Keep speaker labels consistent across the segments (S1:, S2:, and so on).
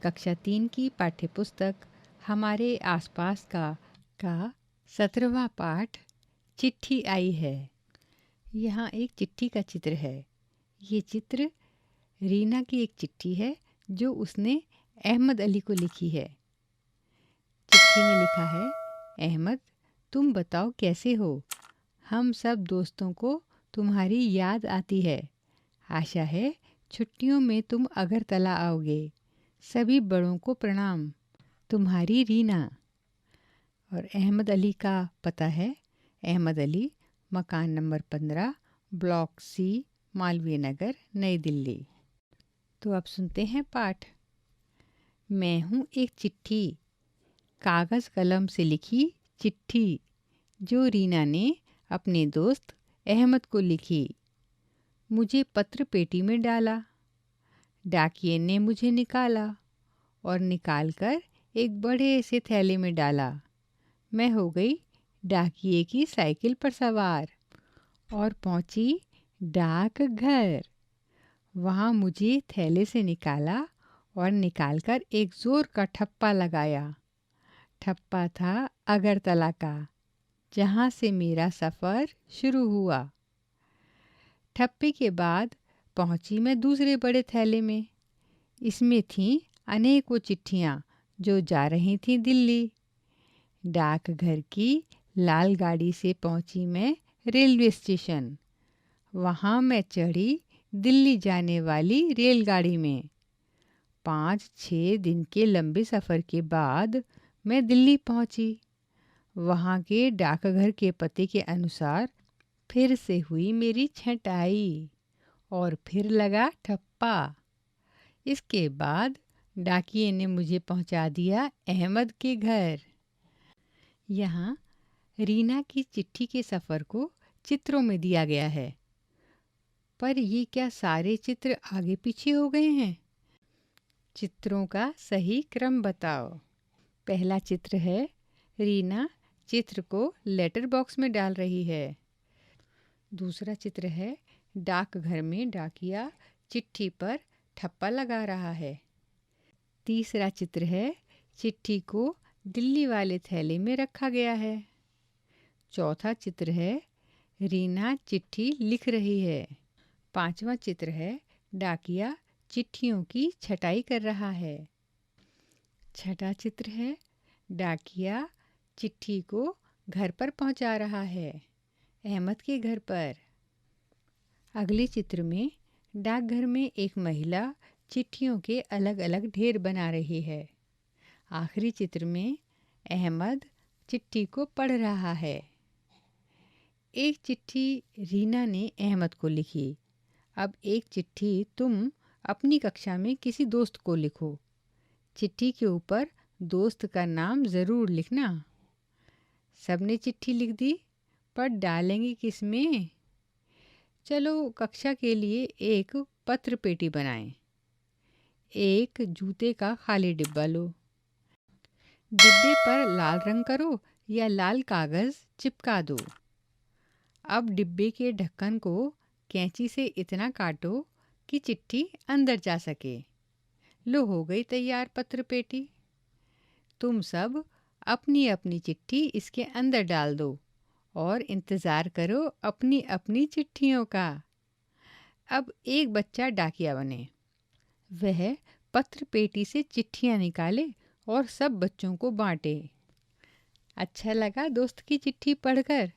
S1: कक्षा 3 की पाठ्यपुस्तक हमारे आसपास का 17वां पाठ चिट्ठी आई है। यहाँ एक चिट्ठी का चित्र है। ये चित्र रीना की एक चिट्ठी है जो उसने अहमद अली को लिखी है। चिट्ठी में लिखा है, अहमद, तुम बताओ कैसे हो? हम सब दोस्तों को तुम्हारी याद आती है। आशा है छुट्टियों में तुम अगरतला आओगे। सभी बड़ों को प्रणाम। तुम्हारी रीना। और अहमद अली का पता है अहमद अली, मकान number 15, block C, Malviya Nagar, नई दिल्ली। तो अब सुनते हैं पाठ। मैं हूँ एक चिट्ठी, कागज़ कलम से लिखी चिट्ठी जो रीना ने अपने दोस्त अहमद को लिखी। मुझे पत्र पेटी में डाला, डाकिये ने मुझे निकाला और निकालकर एक बड़े से थैले में डाला। मैं हो गई डाकिये की साइकिल पर सवार और पहुंची डाक घर। वहाँ मुझे थैले से निकाला और निकालकर एक ज़ोर का ठप्पा लगाया। ठप्पा था अगरतला का, जहाँ से मेरा सफ़र शुरू हुआ। ठप्पे के बाद पहुंची मैं दूसरे बड़े थैले में। इसमें थीं अनेकों चिट्ठियाँ जो जा रही थीं दिल्ली। डाकघर की लाल गाड़ी से पहुंची मैं रेलवे स्टेशन। वहाँ मैं चढ़ी दिल्ली जाने वाली रेलगाड़ी में। 5-6 दिन के लंबे सफ़र के बाद मैं दिल्ली पहुंची। वहाँ के डाकघर के पते के अनुसार फिर से हुई मेरी छँटाई और फिर लगा ठप्पा। इसके बाद डाकिये ने मुझे पहुंचा दिया अहमद के घर। यहाँ रीना की चिट्ठी के सफ़र को चित्रों में दिया गया है। पर ये क्या सारे चित्र आगे पीछे हो गए हैं? चित्रों का सही क्रम बताओ। पहला चित्र है रीना चित्र को लेटर बॉक्स में डाल रही है। दूसरा चित्र है डाकघर में डाकिया चिट्ठी पर ठप्पा लगा रहा है। तीसरा चित्र है चिट्ठी को दिल्ली वाले थैले में रखा गया है। चौथा चित्र है रीना चिट्ठी लिख रही है। पांचवा चित्र है डाकिया चिट्ठियों की छटाई कर रहा है। छठा चित्र है डाकिया चिट्ठी को घर पर पहुंचा रहा है, अहमद के घर पर। अगले चित्र में डाकघर में एक महिला चिट्ठियों के अलग अलग ढेर बना रही है। आखिरी चित्र में अहमद चिट्ठी को पढ़ रहा है। एक चिट्ठी रीना ने अहमद को लिखी। अब एक चिट्ठी तुम अपनी कक्षा में किसी दोस्त को लिखो। चिट्ठी के ऊपर दोस्त का नाम ज़रूर लिखना। सबने चिट्ठी लिख दी, पर डालेंगे किस में? चलो कक्षा के लिए एक पत्र पेटी बनाएं। एक जूते का खाली डिब्बा लो। डिब्बे पर लाल रंग करो या लाल कागज़ चिपका दो। अब डिब्बे के ढक्कन को कैंची से इतना काटो कि चिट्ठी अंदर जा सके। लो हो गई तैयार पत्र पेटी। तुम सब अपनी अपनी चिट्ठी इसके अंदर डाल दो और इंतज़ार करो अपनी अपनी चिट्ठियों का। अब एक बच्चा डाकिया बने। वह पत्र पेटी से चिट्ठियाँ निकाले और सब बच्चों को बांटे। अच्छा लगा दोस्त की चिट्ठी पढ़कर?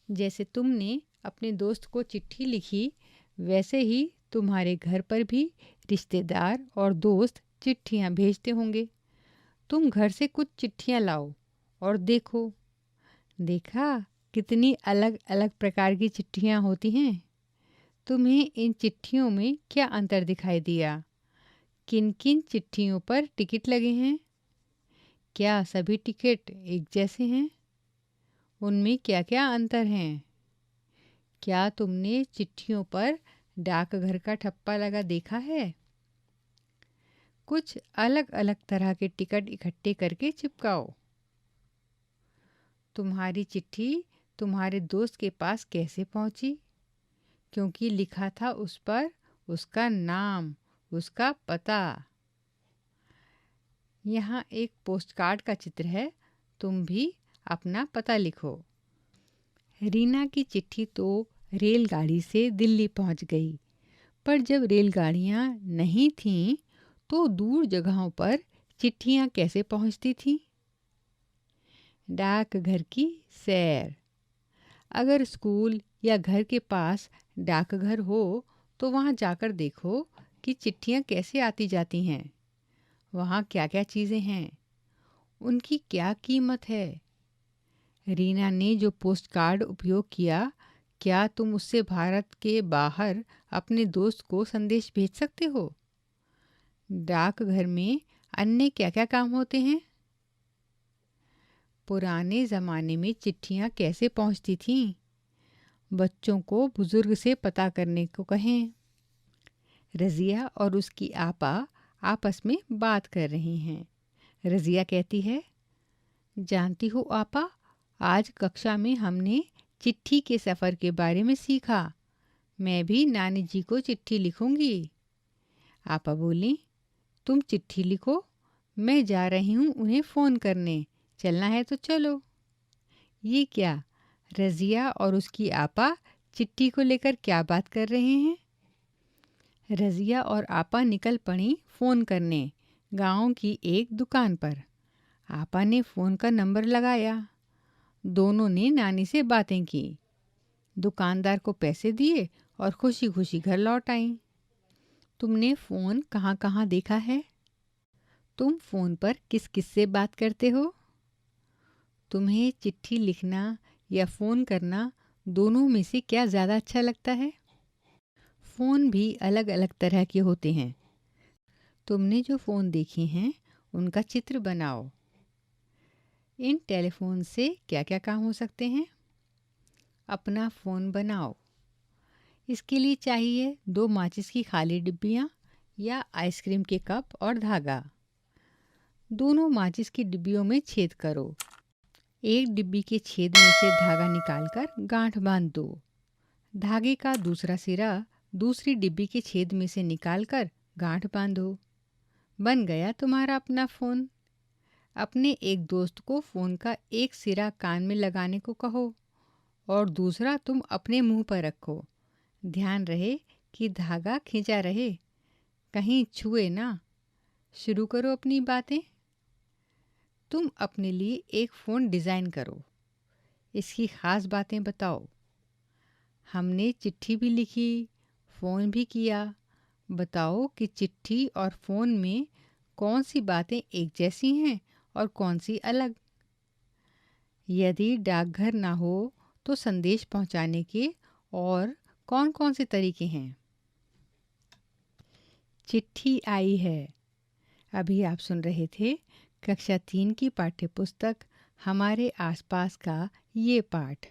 S1: जैसे तुमने अपने दोस्त को चिट्ठी लिखी, वैसे ही तुम्हारे घर पर भी रिश्तेदार और दोस्त चिट्ठियाँ भेजते होंगे। तुम घर से कुछ चिट्ठियाँ लाओ और देखो। देखा कितनी अलग अलग प्रकार की चिट्ठियाँ होती हैं? तुम्हें इन चिट्ठियों में क्या अंतर दिखाई दिया? किन किन चिट्ठियों पर टिकट लगे हैं? क्या सभी टिकट एक जैसे हैं? उनमें क्या क्या अंतर हैं? क्या तुमने चिट्ठियों पर डाकघर का ठप्पा लगा देखा है? कुछ अलग अलग तरह के टिकट इकट्ठे करके चिपकाओ। तुम्हारी चिट्ठी तुम्हारे दोस्त के पास कैसे पहुंची? क्योंकि लिखा था उस पर उसका नाम, उसका पता। यहाँ एक पोस्टकार्ड का चित्र है, तुम भी अपना पता लिखो। रीना की चिट्ठी तो रेलगाड़ी से दिल्ली पहुंच गई, पर जब रेलगाड़ियां नहीं थीं तो दूर जगहों पर चिट्ठियां कैसे पहुंचती थीं? डाकघर की सैर। अगर स्कूल या घर के पास डाकघर हो तो वहां जाकर देखो कि चिट्ठियां कैसे आती जाती हैं। वहाँ क्या क्या चीज़ें हैं, उनकी क्या कीमत है। रीना ने जो पोस्ट कार्ड उपयोग किया, क्या तुम उससे भारत के बाहर अपने दोस्त को संदेश भेज सकते हो? डाकघर में अन्य क्या क्या काम होते हैं? पुराने ज़माने में चिट्ठियाँ कैसे पहुँचती थीं? बच्चों को बुज़ुर्ग से पता करने को कहें। रज़िया और उसकी आपा आपस में बात कर रही हैं। रज़िया कहती है, जानती हो आपा, आज कक्षा में हमने चिट्ठी के सफ़र के बारे में सीखा। मैं भी नानी जी को चिट्ठी लिखूंगी। आपा बोली, तुम चिट्ठी लिखो, मैं जा रही हूँ उन्हें फ़ोन करने। चलना है तो चलो। ये क्या, रज़िया और उसकी आपा चिट्ठी को लेकर क्या बात कर रहे हैं? रज़िया और आपा निकल पड़ी फ़ोन करने गांव की एक दुकान पर। आपा ने फ़ोन का नंबर लगाया। दोनों ने नानी से बातें की, दुकानदार को पैसे दिए और खुशी खुशी घर लौट आईं। तुमने फ़ोन कहाँ कहाँ देखा है? तुम फ़ोन पर किस किस से बात करते हो? तुम्हें चिट्ठी लिखना या फ़ोन करना, दोनों में से क्या ज़्यादा अच्छा लगता है? फ़ोन भी अलग अलग तरह के होते हैं। तुमने जो फ़ोन देखे हैं उनका चित्र बनाओ। इन टेलीफोन से क्या क्या काम हो सकते हैं? अपना फ़ोन बनाओ। इसके लिए चाहिए 2 माचिस की खाली डिब्बियाँ या आइसक्रीम के कप और धागा। दोनों माचिस की डिब्बियों में छेद करो। एक डिब्बी के छेद में से धागा निकालकर गांठ बांध दो। धागे का दूसरा सिरा दूसरी डिब्बी के छेद में से निकालकर गांठ बांधो। बन गया तुम्हारा अपना फ़ोन। अपने एक दोस्त को फ़ोन का एक सिरा कान में लगाने को कहो और दूसरा तुम अपने मुंह पर रखो। ध्यान रहे कि धागा खींचा रहे, कहीं छुए ना। शुरू करो अपनी बातें। तुम अपने लिए एक फ़ोन डिज़ाइन करो, इसकी ख़ास बातें बताओ। हमने चिट्ठी भी लिखी, फ़ोन भी किया। बताओ कि चिट्ठी और फ़ोन में कौन सी बातें एक जैसी हैं और कौन सी अलग। यदि डाकघर ना हो तो संदेश पहुंचाने के और कौन कौन से तरीके हैं? चिट्ठी आई है। अभी आप सुन रहे थे कक्षा 3 की पाठ्य पुस्तक हमारे आसपास का ये पाठ,